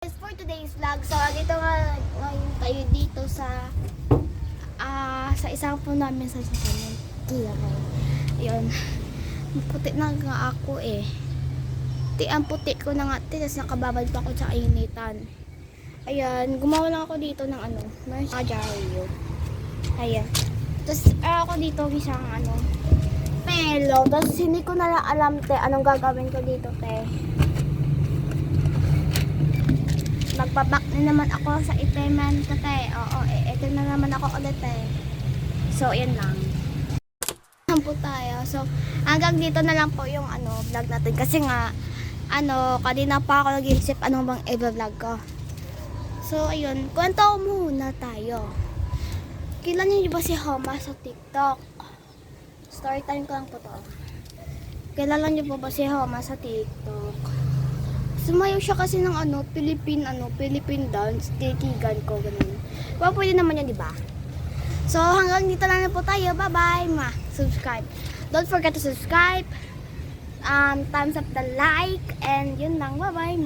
For today's vlog, so dito nga ngayon tayo dito sa isang po namin sa sasakyan. Yun. Puti na nga ako eh. Ang puti ko na nga, tapos nakababad pa ako sa initan. Ayan, gumawa lang ako dito ng marshmallow. Ayan. Tapos ako dito isang pelo. Tapos hindi ko na lang alam anong gagawin ko dito Magpabak na naman ako sa iteman Oo, ito na naman ako ulit So, ayan lang. Po tayo. So, hanggang dito na lang po yung vlog natin. Kasi nga, kanina pa ako nag-iisip ano bang i-vlog ko. So, ayun. Kwento muna tayo. Kilala niyo ba si Homa sa TikTok? Story time ko lang po to. Kilala niyo po ba si Homa sa TikTok? Sumayaw siya kasi ng Philippine dance, titigan ko, ganun. Well, pwede naman yan, di ba? So, hanggang dito lang na po tayo. Bye-bye, subscribe. Don't forget to subscribe. Thumbs up the like. And yun lang. Bye-bye,